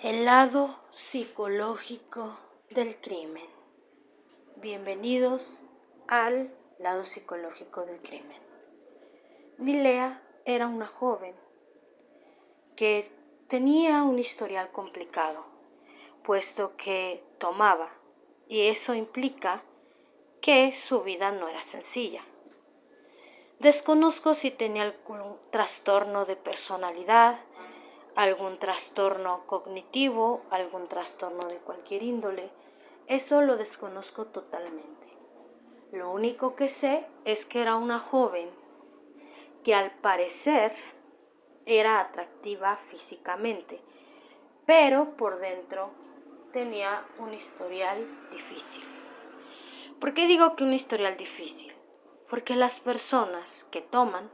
El lado psicológico del crimen. Bienvenidos al lado psicológico del crimen. Nilea era una joven que tenía un historial complicado, puesto que tomaba, y eso implica que su vida no era sencilla. Desconozco si tenía algún trastorno de personalidad, algún trastorno cognitivo, algún trastorno de cualquier índole. Eso lo desconozco totalmente. Lo único que sé es que era una joven que al parecer era atractiva físicamente, pero por dentro tenía un historial difícil. ¿Por qué digo que un historial difícil? Porque las personas que toman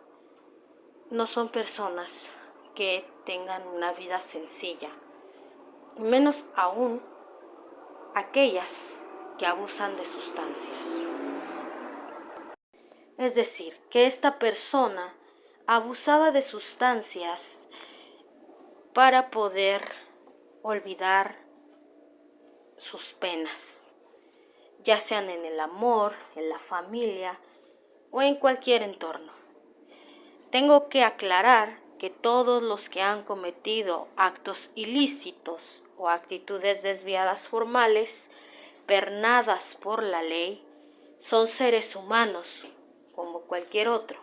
no son personas que tengan una vida sencilla, menos aún aquellas que abusan de sustancias. Es decir, que esta persona abusaba de sustancias para poder olvidar sus penas, ya sean en el amor, en la familia o en cualquier entorno. Tengo que aclarar que todos los que han cometido actos ilícitos o actitudes desviadas formales, pernadas por la ley, son seres humanos como cualquier otro.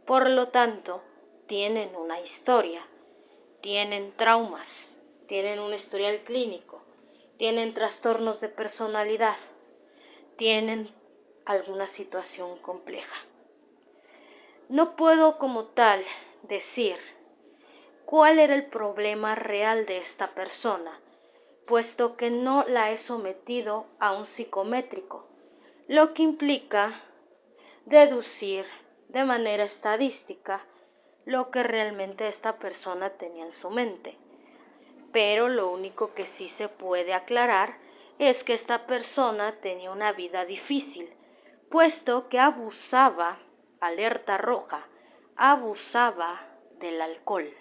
Por lo tanto, tienen una historia, tienen traumas, tienen un historial clínico, tienen trastornos de personalidad, tienen alguna situación compleja. No puedo como tal decir cuál era el problema real de esta persona, puesto que no la he sometido a un psicométrico, lo que implica deducir de manera estadística lo que realmente esta persona tenía en su mente. Pero lo único que sí se puede aclarar es que esta persona tenía una vida difícil, puesto que abusaba, alerta roja, abusaba del alcohol,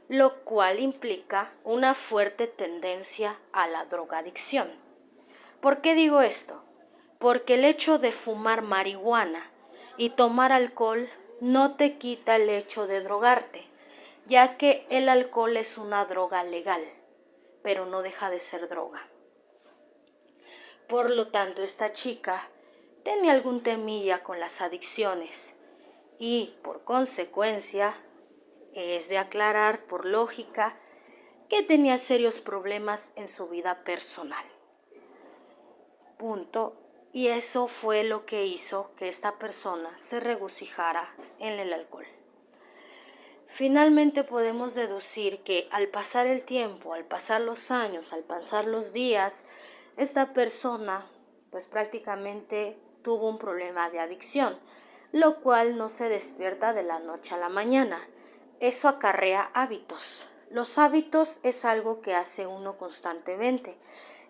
lo cual implica una fuerte tendencia a la drogadicción. ¿Por qué digo esto? Porque el hecho de fumar marihuana y tomar alcohol no te quita el hecho de drogarte, ya que el alcohol es una droga legal, pero no deja de ser droga. Por lo tanto, esta chica tenía algún temilla con las adicciones y, por consecuencia, es de aclarar por lógica que tenía serios problemas en su vida personal. Punto. Y eso fue lo que hizo que esta persona se regocijara en el alcohol. Finalmente podemos deducir que al pasar el tiempo, al pasar los años, al pasar los días, esta persona pues prácticamente tuvo un problema de adicción, lo cual no se despierta de la noche a la mañana. Eso acarrea hábitos. Los hábitos es algo que hace uno constantemente.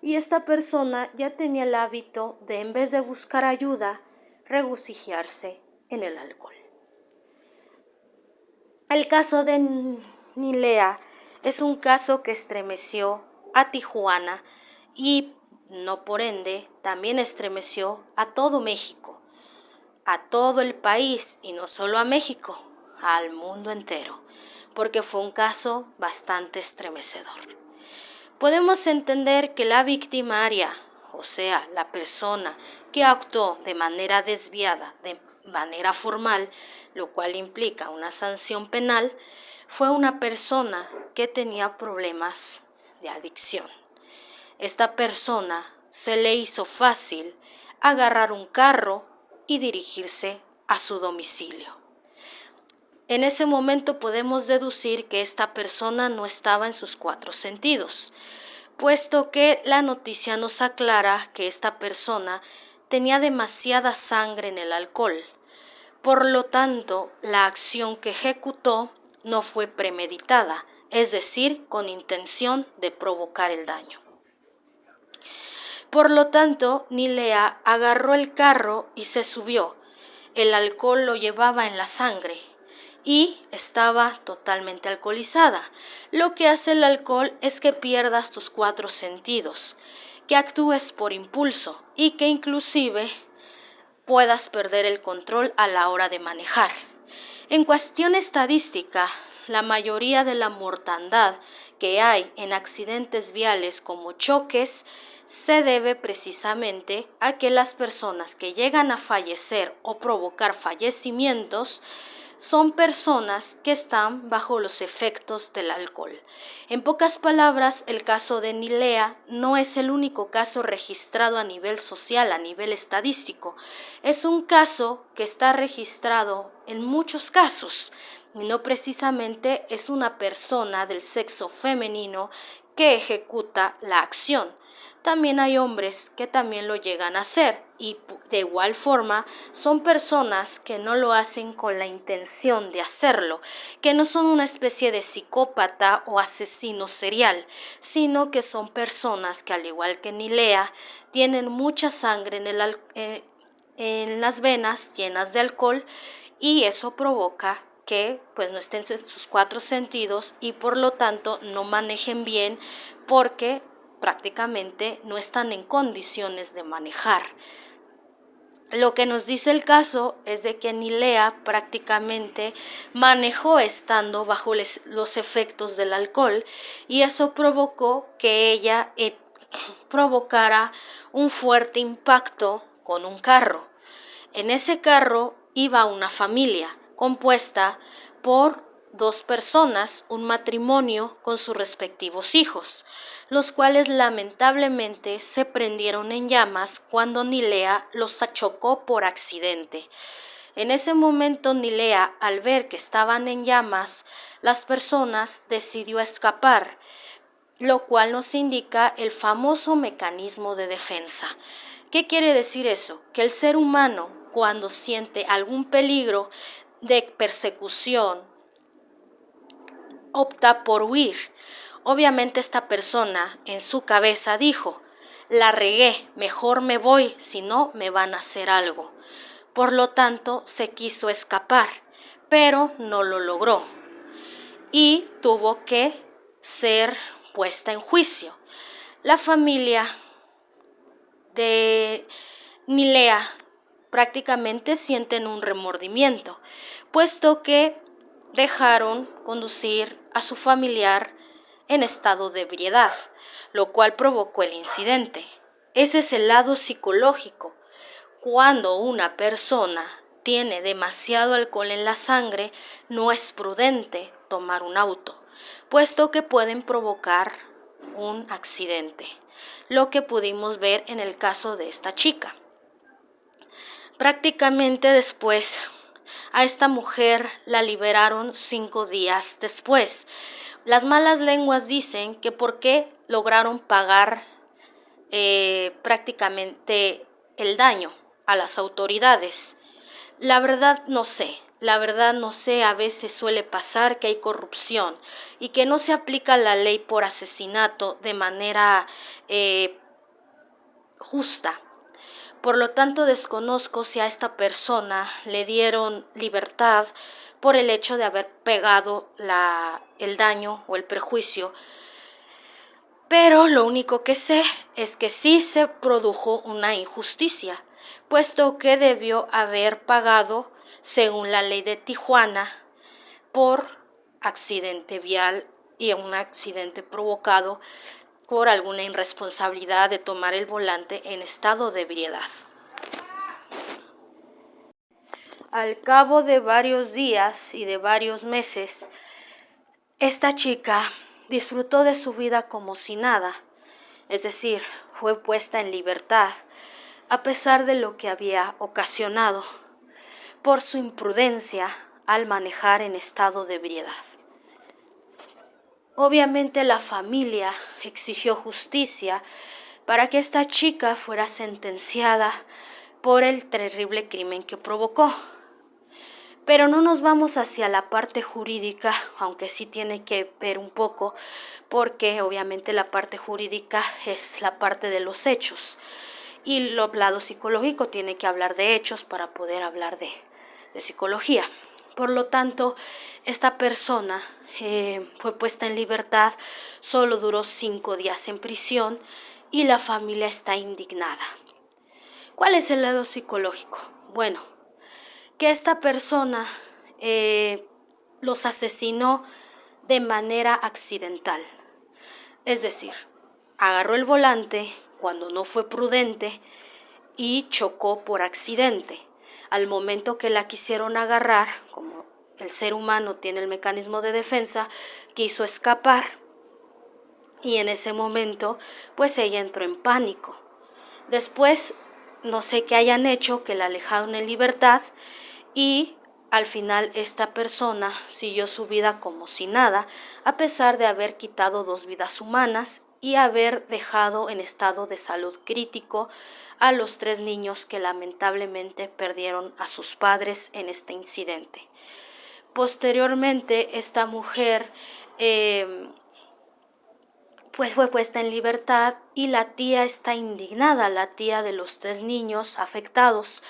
Y esta persona ya tenía el hábito de, en vez de buscar ayuda, regocijarse en el alcohol. El caso de Nilea es un caso que estremeció a Tijuana y, no por ende, también estremeció a todo México, a todo el país y no solo a México, al mundo entero, porque fue un caso bastante estremecedor. Podemos entender que la victimaria, o sea, la persona que actuó de manera desviada, de manera formal, lo cual implica una sanción penal, fue una persona que tenía problemas de adicción. Esta persona se le hizo fácil agarrar un carro y dirigirse a su domicilio. En ese momento podemos deducir que esta persona no estaba en sus 4 sentidos, puesto que la noticia nos aclara que esta persona tenía demasiada sangre en el alcohol. Por lo tanto, la acción que ejecutó no fue premeditada, es decir, con intención de provocar el daño. Por lo tanto, Nilea agarró el carro y se subió. El alcohol lo llevaba en la sangre y estaba totalmente alcoholizada. Lo que hace el alcohol es que pierdas tus 4 sentidos, que actúes por impulso y que inclusive puedas perder el control a la hora de manejar. En cuestión estadística, la mayoría de la mortandad que hay en accidentes viales como choques se debe precisamente a que las personas que llegan a fallecer o provocar fallecimientos son personas que están bajo los efectos del alcohol. En pocas palabras, el caso de Nilea no es el único caso registrado a nivel social, a nivel estadístico. Es un caso que está registrado en muchos casos, y no precisamente es una persona del sexo femenino que ejecuta la acción. También hay hombres que también lo llegan a hacer y de igual forma son personas que no lo hacen con la intención de hacerlo, que no son una especie de psicópata o asesino serial, sino que son personas que al igual que Nilea tienen mucha sangre en las venas llenas de alcohol y eso provoca que pues no estén en sus 4 sentidos y por lo tanto no manejen bien porque prácticamente no están en condiciones de manejar. Lo que nos dice el caso es de que Nilea prácticamente manejó estando bajo los efectos del alcohol y eso provocó que ella provocara un fuerte impacto con un carro. En ese carro iba una familia compuesta por 2 personas, un matrimonio con sus respectivos hijos, los cuales lamentablemente se prendieron en llamas cuando Nilea los chocó por accidente. En ese momento Nilea, al ver que estaban en llamas, las personas decidió escapar, lo cual nos indica el famoso mecanismo de defensa. ¿Qué quiere decir eso? Que el ser humano, cuando siente algún peligro de persecución, opta por huir. Obviamente esta persona en su cabeza dijo, la regué, mejor me voy, si no me van a hacer algo. Por lo tanto, se quiso escapar, pero no lo logró y tuvo que ser puesta en juicio. La familia de Nilea prácticamente sienten un remordimiento, puesto que dejaron conducir a su familiar en estado de ebriedad, lo cual provocó el incidente. Ese es el lado psicológico. Cuando una persona tiene demasiado alcohol en la sangre, no es prudente tomar un auto, puesto que pueden provocar un accidente, lo que pudimos ver en el caso de esta chica. Prácticamente después a esta mujer la liberaron 5 días después. Las malas lenguas dicen que por qué lograron pagar prácticamente el daño a las autoridades. La verdad no sé, a veces suele pasar que hay corrupción y que no se aplica la ley por asesinato de manera justa. Por lo tanto, desconozco si a esta persona le dieron libertad por el hecho de haber pegado el daño o el perjuicio. Pero lo único que sé es que sí se produjo una injusticia, puesto que debió haber pagado, según la ley de Tijuana, por accidente vial y un accidente provocado por alguna irresponsabilidad de tomar el volante en estado de ebriedad. Al cabo de varios días y de varios meses, esta chica disfrutó de su vida como si nada, es decir, fue puesta en libertad, a pesar de lo que había ocasionado por su imprudencia al manejar en estado de ebriedad. Obviamente la familia exigió justicia para que esta chica fuera sentenciada por el terrible crimen que provocó. Pero no nos vamos hacia la parte jurídica, aunque sí tiene que ver un poco, porque obviamente la parte jurídica es la parte de los hechos y el lado psicológico tiene que hablar de hechos para poder hablar de psicología. Por lo tanto, esta persona fue puesta en libertad, solo duró 5 días en prisión y la familia está indignada. ¿Cuál es el lado psicológico? Bueno, que esta persona los asesinó de manera accidental. Es decir, agarró el volante cuando no fue prudente y chocó por accidente. Al momento que la quisieron agarrar, como el ser humano tiene el mecanismo de defensa, quiso escapar y en ese momento pues ella entró en pánico. Después no sé qué hayan hecho, que la alejaron en libertad y al final esta persona siguió su vida como si nada, a pesar de haber quitado 2 vidas humanas y haber dejado en estado de salud crítico a los 3 niños que lamentablemente perdieron a sus padres en este incidente. Posteriormente, esta mujer pues fue puesta en libertad y la tía está indignada, la tía de los 3 niños afectados,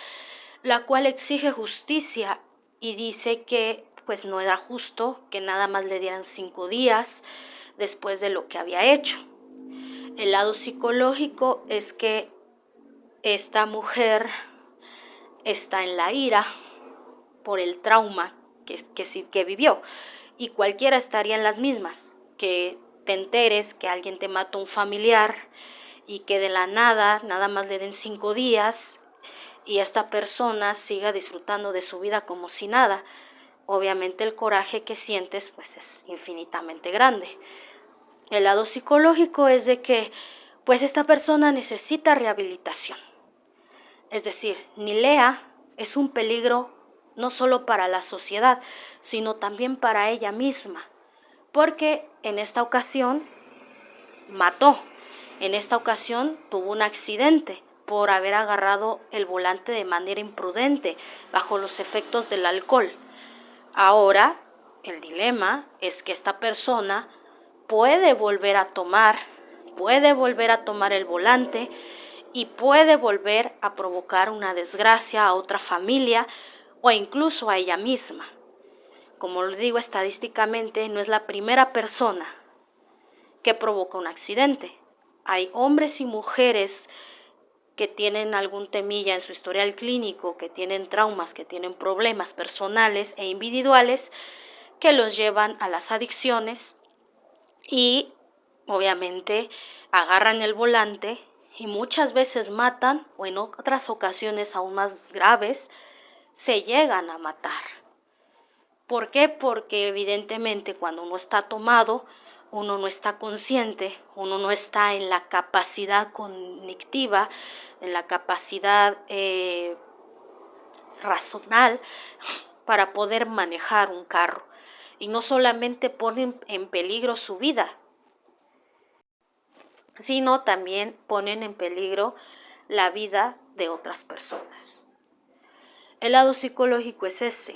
la cual exige justicia y dice que pues no era justo que nada más le dieran 5 días después de lo que había hecho. El lado psicológico es que esta mujer está en la ira por el trauma que vivió y cualquiera estaría en las mismas, que te enteres que alguien te mató un familiar y que de la nada más le den 5 días y esta persona siga disfrutando de su vida como si nada. Obviamente el coraje que sientes pues es infinitamente grande. El lado psicológico es de que pues esta persona necesita rehabilitación. Es decir, Nilea es un peligro no solo para la sociedad, sino también para ella misma, porque en esta ocasión mató, en esta ocasión tuvo un accidente por haber agarrado el volante de manera imprudente, bajo los efectos del alcohol. Ahora, el dilema es que esta persona puede volver a tomar el volante y puede volver a provocar una desgracia a otra familia o incluso a ella misma. Como lo digo estadísticamente, no es la primera persona que provoca un accidente. Hay hombres y mujeres que tienen algún temilla en su historial clínico, que tienen traumas, que tienen problemas personales e individuales que los llevan a las adicciones y obviamente agarran el volante y muchas veces matan o en otras ocasiones aún más graves se llegan a matar. ¿Por qué? Porque evidentemente cuando uno está tomado, uno no está consciente, uno no está en la capacidad cognitiva, en la capacidad racional para poder manejar un carro. Y no solamente ponen en peligro su vida, sino también ponen en peligro la vida de otras personas. El lado psicológico es ese.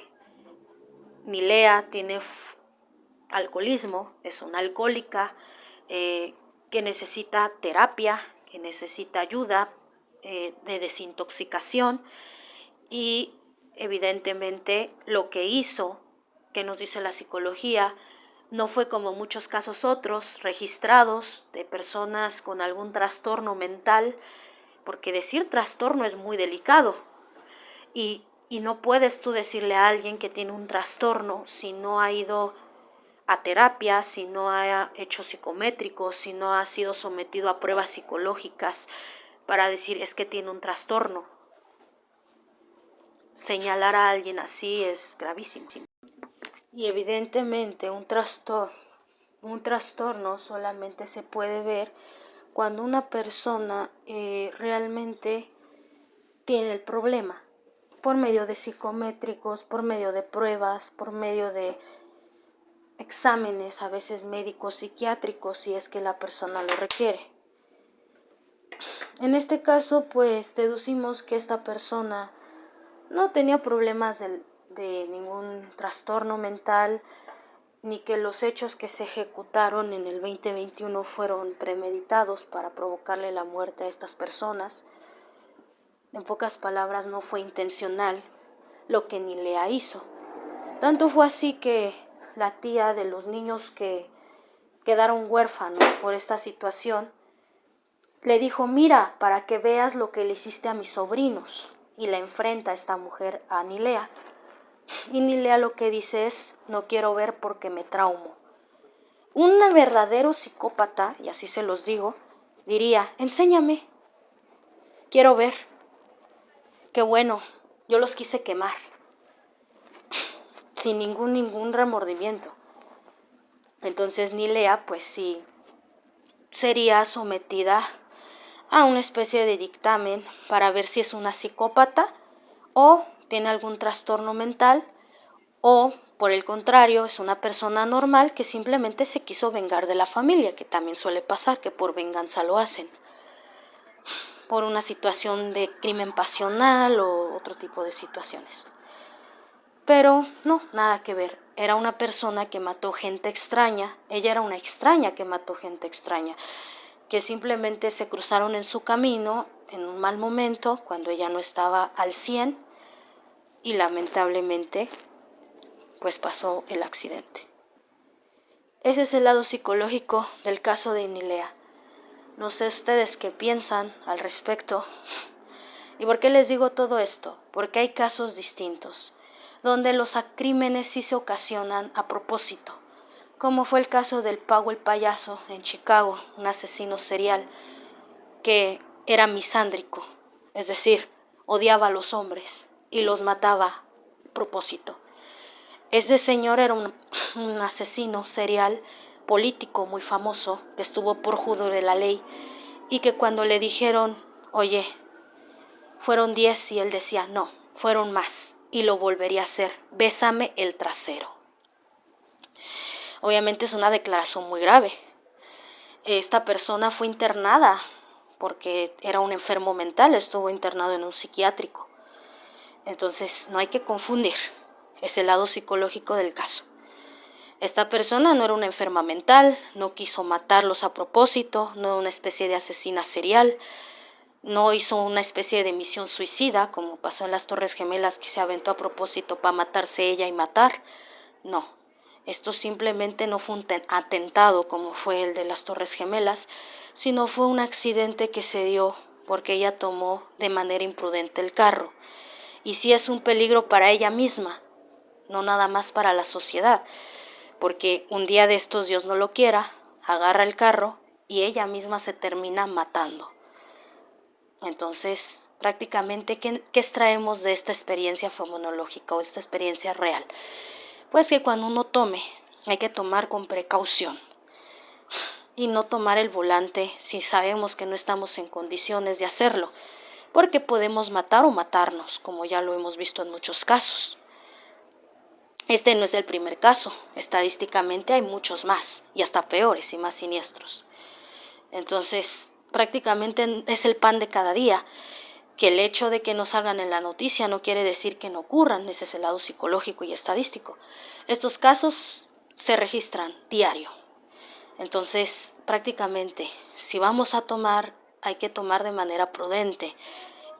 Nilea tiene alcoholismo, es una alcohólica que necesita terapia, que necesita ayuda de desintoxicación y evidentemente lo que hizo, que nos dice la psicología, no fue como muchos casos otros registrados de personas con algún trastorno mental, porque decir trastorno es muy delicado y no puedes tú decirle a alguien que tiene un trastorno si no ha ido a terapia, si no ha hecho psicométricos, si no ha sido sometido a pruebas psicológicas para decir es que tiene un trastorno. Señalar a alguien así es gravísimo. Y evidentemente un trastorno solamente se puede ver cuando una persona realmente tiene el problema, por medio de psicométricos, por medio de pruebas, por medio de exámenes, a veces médicos, psiquiátricos, si es que la persona lo requiere. En este caso, pues deducimos que esta persona no tenía problemas de ningún trastorno mental, ni que los hechos que se ejecutaron en el 2021 fueron premeditados para provocarle la muerte a estas personas. En pocas palabras, no fue intencional lo que Nilea hizo. Tanto fue así que la tía de los niños que quedaron huérfanos por esta situación le dijo: mira, para que veas lo que le hiciste a mis sobrinos. Y la enfrenta a esta mujer, a Nilea. Y Nilea lo que dice es: no quiero ver porque me traumo. Un verdadero psicópata, y así se los digo, diría: enséñame, quiero ver. Qué bueno, yo los quise quemar, sin ningún remordimiento. Entonces Nilea, pues sí, sería sometida a una especie de dictamen para ver si es una psicópata o tiene algún trastorno mental, o por el contrario es una persona normal que simplemente se quiso vengar de la familia, que también suele pasar, que por venganza lo hacen, por una situación de crimen pasional o otro tipo de situaciones. Pero no, nada que ver. Era una persona que mató gente extraña. Ella era una extraña que mató gente extraña, que simplemente se cruzaron en su camino en un mal momento, cuando ella no estaba al 100, y lamentablemente pues pasó el accidente. Ese es el lado psicológico del caso de Nilea. No sé ustedes qué piensan al respecto. ¿Y por qué les digo todo esto? Porque hay casos distintos, donde los crímenes sí se ocasionan a propósito, como fue el caso del Pau el Payaso en Chicago, un asesino serial que era misándrico, es decir, odiaba a los hombres y los mataba a propósito. Ese señor era un asesino serial político muy famoso, que estuvo por juzgo de la ley, y que cuando le dijeron: oye, fueron 10, y él decía: no, fueron más, y lo volvería a hacer, bésame el trasero. Obviamente es una declaración muy grave. Esta persona fue internada porque era un enfermo mental, estuvo internado en un psiquiátrico. Entonces no hay que confundir ese lado psicológico del caso. Esta persona no era una enferma mental, no quiso matarlos a propósito, no era una especie de asesina serial, no hizo una especie de misión suicida, como pasó en las Torres Gemelas, que se aventó a propósito para matarse ella y matar. No, esto simplemente no fue un atentado como fue el de las Torres Gemelas, sino fue un accidente que se dio porque ella tomó de manera imprudente el carro. Y sí es un peligro para ella misma, no nada más para la sociedad, porque un día de estos, Dios no lo quiera, agarra el carro y ella misma se termina matando. Entonces, prácticamente, ¿qué extraemos de esta experiencia fenomenológica o esta experiencia real? Pues que cuando uno tome, hay que tomar con precaución y no tomar el volante si sabemos que no estamos en condiciones de hacerlo, porque podemos matar o matarnos, como ya lo hemos visto en muchos casos. Este no es el primer caso, estadísticamente hay muchos más, y hasta peores y más siniestros. Entonces, prácticamente es el pan de cada día, que el hecho de que no salgan en la noticia no quiere decir que no ocurran, ese es el lado psicológico y estadístico. Estos casos se registran diario. Entonces, prácticamente, si vamos a tomar, hay que tomar de manera prudente.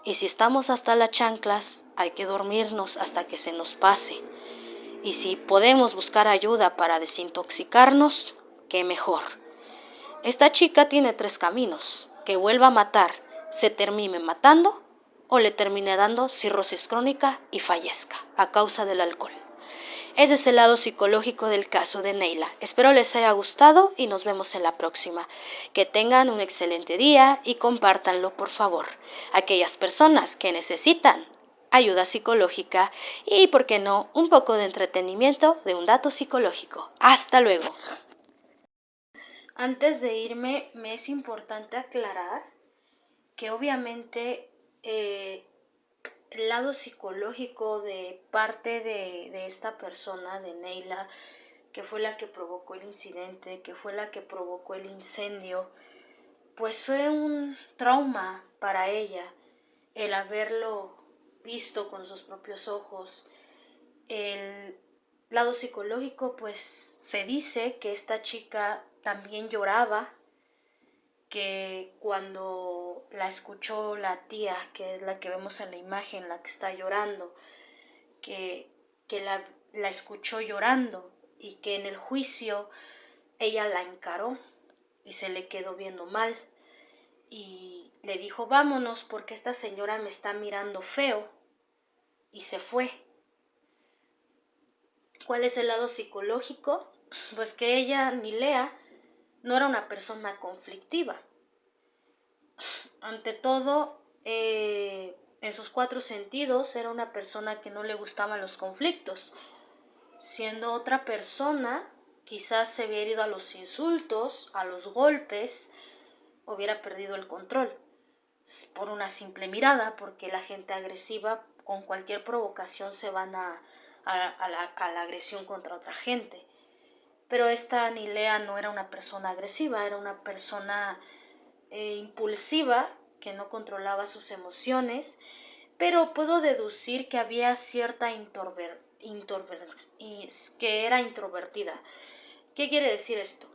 Y si estamos hasta las chanclas, hay que dormirnos hasta que se nos pase. Y si podemos buscar ayuda para desintoxicarnos, qué mejor. Esta chica tiene 3 caminos: que vuelva a matar, se termine matando, o le termine dando cirrosis crónica y fallezca a causa del alcohol. Ese es el lado psicológico del caso de Neyla. Espero les haya gustado y nos vemos en la próxima. Que tengan un excelente día y compártanlo, por favor. Aquellas personas que necesitan ayuda psicológica y, por qué no, un poco de entretenimiento de un dato psicológico. Hasta luego. Antes de irme, me es importante aclarar que obviamente el lado psicológico de parte de esta persona, de Neyla, que fue la que provocó el incidente, que fue la que provocó el incendio, pues fue un trauma para ella el haberlo visto con sus propios ojos. El lado psicológico, pues se dice que esta chica también lloraba, que cuando la escuchó la tía, que es la que vemos en la imagen, la que está llorando, que la escuchó llorando y que en el juicio ella la encaró y se le quedó viendo mal y le dijo vámonos porque esta señora me está mirando feo y se fue. ¿Cuál es el lado psicológico? Pues que ella, Nilea, no era una persona conflictiva. Ante todo, en sus 4 sentidos, era una persona que no le gustaban los conflictos. Siendo otra persona, quizás se hubiera ido a los insultos, a los golpes, hubiera perdido el control. Por una simple mirada, porque la gente agresiva con cualquier provocación se van a la agresión contra otra gente. Pero esta Nilea no era una persona agresiva, era una persona impulsiva que no controlaba sus emociones, pero puedo deducir que había cierta que era introvertida. ¿Qué quiere decir esto?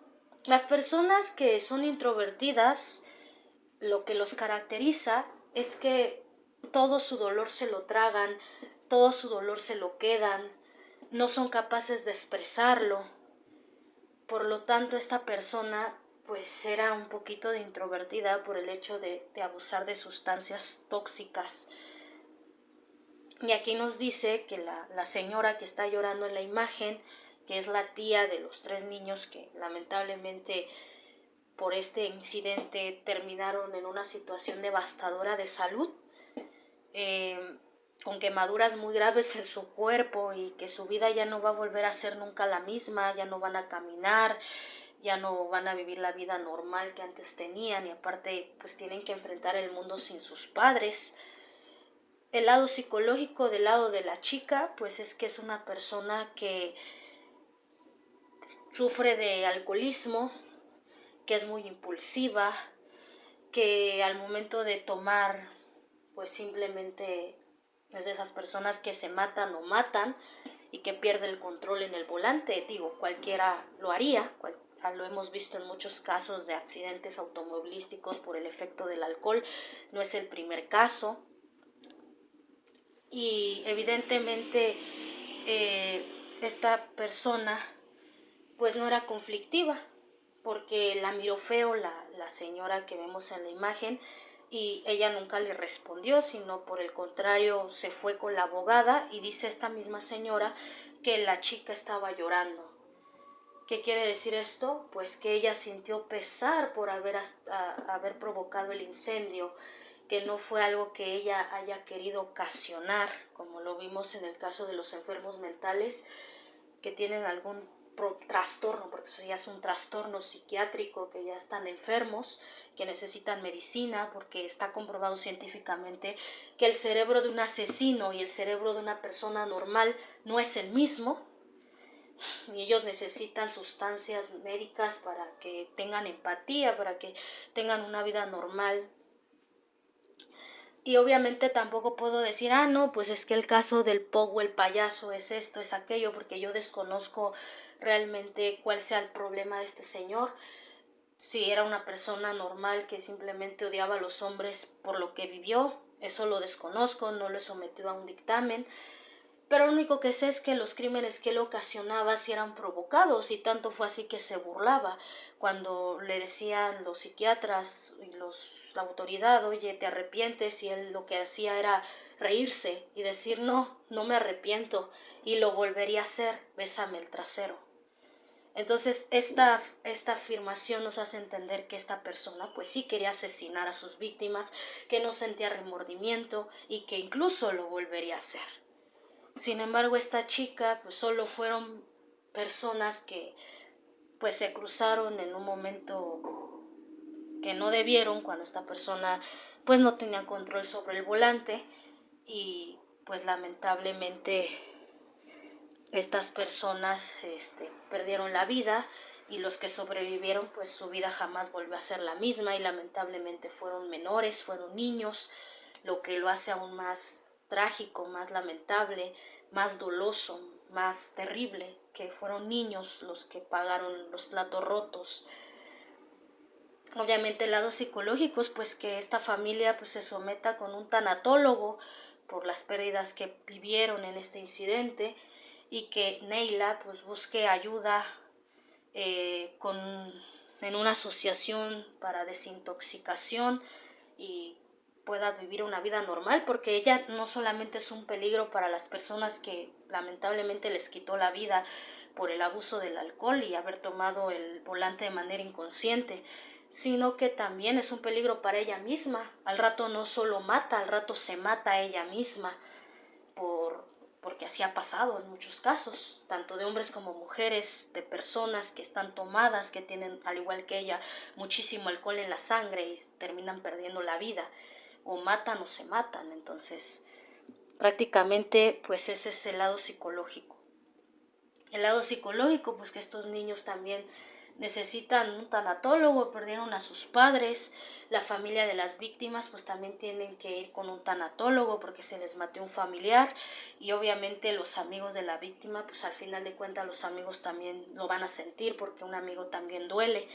Las personas que son introvertidas, lo que los caracteriza es que todo su dolor se lo tragan, todo su dolor se lo quedan, no son capaces de expresarlo. Por lo tanto, esta persona pues era un poquito de introvertida por el hecho de abusar de sustancias tóxicas. Y aquí nos dice que la señora que está llorando en la imagen, que es la tía de los 3 niños que lamentablemente por este incidente terminaron en una situación devastadora de salud, con quemaduras muy graves en su cuerpo y que su vida ya no va a volver a ser nunca la misma, ya no van a caminar, ya no van a vivir la vida normal que antes tenían y aparte pues tienen que enfrentar el mundo sin sus padres. El lado psicológico del lado de la chica pues es que es una persona que sufre de alcoholismo, que es muy impulsiva, que al momento de tomar pues simplemente es de esas personas que se matan o matan y que pierde el control en el volante. Digo, cualquiera lo haría, lo hemos visto en muchos casos de accidentes automovilísticos por el efecto del alcohol, no es el primer caso. Y evidentemente esta persona pues no era conflictiva, porque la miró feo la señora que vemos en la imagen y ella nunca le respondió, sino por el contrario se fue con la abogada y dice esta misma señora que la chica estaba llorando. ¿Qué quiere decir esto? Pues que ella sintió pesar por haber provocado el incendio, que no fue algo que ella haya querido ocasionar, como lo vimos en el caso de los enfermos mentales que tienen algún trastorno, porque eso ya es un trastorno psiquiátrico, que ya están enfermos, que necesitan medicina, porque está comprobado científicamente que el cerebro de un asesino y el cerebro de una persona normal no es el mismo, y ellos necesitan sustancias médicas para que tengan empatía, para que tengan una vida normal. Y obviamente tampoco puedo decir, no, pues es que el caso del Pogo, el payaso, es esto, es aquello, porque yo desconozco realmente cuál sea el problema de este señor. Si era una persona normal que simplemente odiaba a los hombres por lo que vivió, eso lo desconozco, no lo he sometido a un dictamen. Pero lo único que sé es que los crímenes que él ocasionaba sí eran provocados y tanto fue así que se burlaba cuando le decían los psiquiatras y la autoridad, oye, ¿te arrepientes? Y él lo que hacía era reírse y decir, no, no me arrepiento y lo volvería a hacer, bésame el trasero. Entonces esta afirmación nos hace entender que esta persona pues sí quería asesinar a sus víctimas, que no sentía remordimiento y que incluso lo volvería a hacer. Sin embargo, esta chica pues solo fueron personas que pues se cruzaron en un momento que no debieron, cuando esta persona pues no tenía control sobre el volante y pues lamentablemente estas personas perdieron la vida y los que sobrevivieron pues su vida jamás volvió a ser la misma y lamentablemente fueron menores, fueron niños, lo que lo hace aún más trágico, más lamentable, más doloso, más terrible, que fueron niños los que pagaron los platos rotos. Obviamente el lado psicológico es pues que esta familia pues se someta con un tanatólogo por las pérdidas que vivieron en este incidente y que Neila pues busque ayuda en una asociación para desintoxicación y pueda vivir una vida normal, porque ella no solamente es un peligro para las personas que lamentablemente les quitó la vida por el abuso del alcohol y haber tomado el volante de manera inconsciente, sino que también es un peligro para ella misma. Al rato no solo mata, al rato se mata a ella misma porque así ha pasado en muchos casos, tanto de hombres como mujeres, de personas que están tomadas, que tienen, al igual que ella, muchísimo alcohol en la sangre y terminan perdiendo la vida, o matan o se matan. Entonces, prácticamente, pues ese es el lado psicológico. El lado psicológico, pues que estos niños también necesitan un tanatólogo, perdieron a sus padres, la familia de las víctimas pues también tienen que ir con un tanatólogo porque se les mató un familiar, y obviamente los amigos de la víctima, pues al final de cuentas los amigos también lo van a sentir porque un amigo también duele,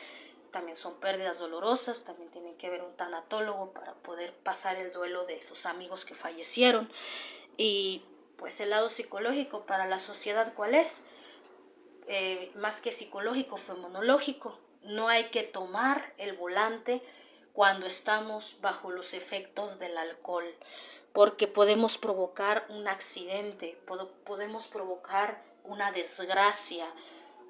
también son pérdidas dolorosas, también tienen que ver un tanatólogo para poder pasar el duelo de esos amigos que fallecieron. Y pues el lado psicológico para la sociedad, ¿cuál es? Más que psicológico, femonológico. No hay que tomar el volante cuando estamos bajo los efectos del alcohol, porque podemos provocar un accidente, podemos provocar una desgracia.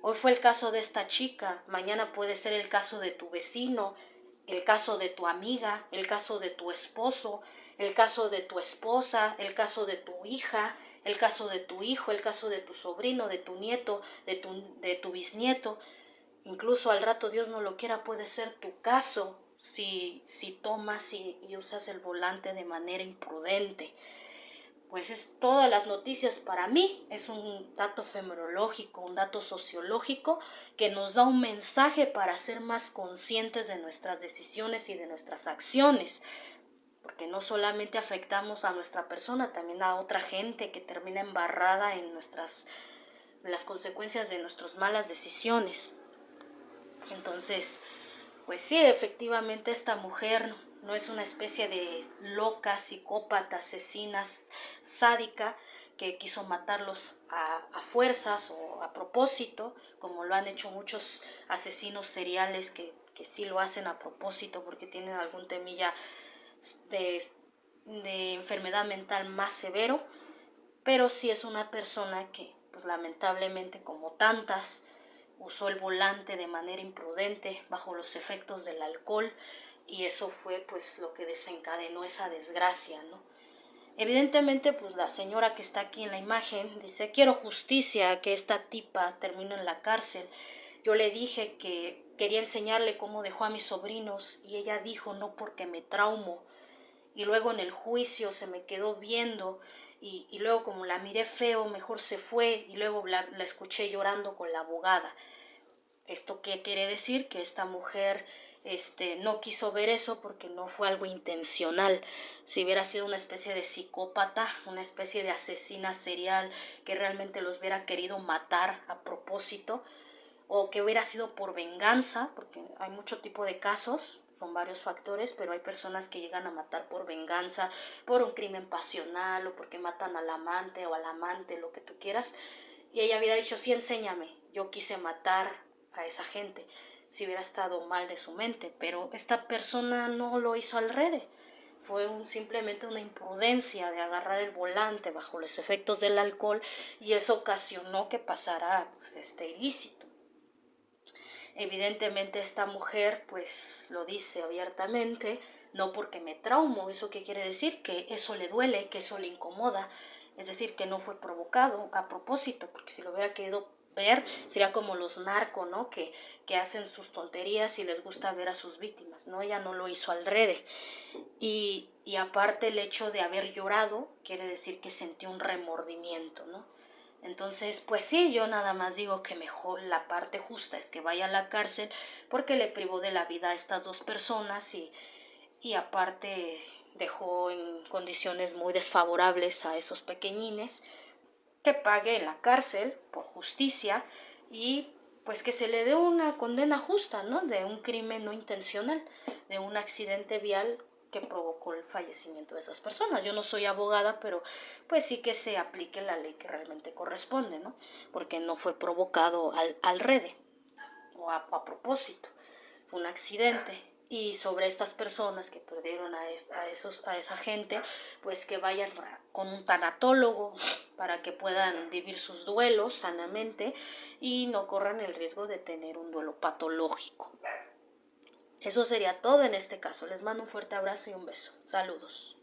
Hoy fue el caso de esta chica, mañana puede ser el caso de tu vecino, el caso de tu amiga, el caso de tu esposo, el caso de tu esposa, el caso de tu hija, el caso de tu hijo, el caso de tu sobrino, de tu nieto, de tu bisnieto. Incluso al rato, Dios no lo quiera, puede ser tu caso si tomas y usas el volante de manera imprudente. Pues es todas las noticias para mí, es un dato femerológico, un dato sociológico que nos da un mensaje para ser más conscientes de nuestras decisiones y de nuestras acciones, porque no solamente afectamos a nuestra persona, también a otra gente que termina embarrada en las consecuencias de nuestras malas decisiones. Entonces, pues sí, efectivamente esta mujer no es una especie de loca, psicópata, asesina, sádica, que quiso matarlos a fuerzas o a propósito, como lo han hecho muchos asesinos seriales que sí lo hacen a propósito porque tienen algún temilla de enfermedad mental más severo, pero sí es una persona que, pues lamentablemente, como tantas, usó el volante de manera imprudente bajo los efectos del alcohol, y eso fue pues lo que desencadenó esa desgracia, ¿no? Evidentemente, pues la señora que está aquí en la imagen dice: quiero justicia, que esta tipa termine en la cárcel. Yo le dije que quería enseñarle cómo dejó a mis sobrinos y ella dijo: no, porque me traumo. Y luego en el juicio se me quedó viendo y luego como la miré feo, mejor se fue, y luego la escuché llorando con la abogada. ¿Esto qué quiere decir? Que esta mujer no quiso ver eso porque no fue algo intencional. Si hubiera sido una especie de psicópata, una especie de asesina serial que realmente los hubiera querido matar a propósito, o que hubiera sido por venganza, porque hay mucho tipo de casos, son varios factores, pero hay personas que llegan a matar por venganza, por un crimen pasional, o porque matan al amante o al amante, lo que tú quieras, y ella hubiera dicho: sí, enséñame, yo quise matar a esa gente, si hubiera estado mal de su mente. Pero esta persona no lo hizo al revés. Fue simplemente una imprudencia de agarrar el volante bajo los efectos del alcohol, y eso ocasionó que pasara pues, este ilícito. Evidentemente esta mujer pues lo dice abiertamente: no, porque me traumo. ¿Eso qué quiere decir? Que eso le duele, que eso le incomoda, es decir, que no fue provocado a propósito, porque si lo hubiera querido ver sería como los narcos, ¿no? Que hacen sus tonterías y les gusta ver a sus víctimas, ¿no? Ella no lo hizo al revés. Y aparte, el hecho de haber llorado quiere decir que sentió un remordimiento, ¿no? Entonces, pues sí, yo nada más digo que mejor la parte justa es que vaya a la cárcel, porque le privó de la vida a estas dos personas y aparte dejó en condiciones muy desfavorables a esos pequeñines. Que pague en la cárcel por justicia y pues que se le dé una condena justa, ¿no? De un crimen no intencional, de un accidente vial que provocó el fallecimiento de esas personas. Yo no soy abogada, pero pues sí que se aplique la ley que realmente corresponde, ¿no? Porque no fue provocado al rede o a propósito, fue un accidente. Y sobre estas personas que perdieron a esa gente, pues que vayan con un tanatólogo para que puedan vivir sus duelos sanamente y no corran el riesgo de tener un duelo patológico. Eso sería todo en este caso. Les mando un fuerte abrazo y un beso. Saludos.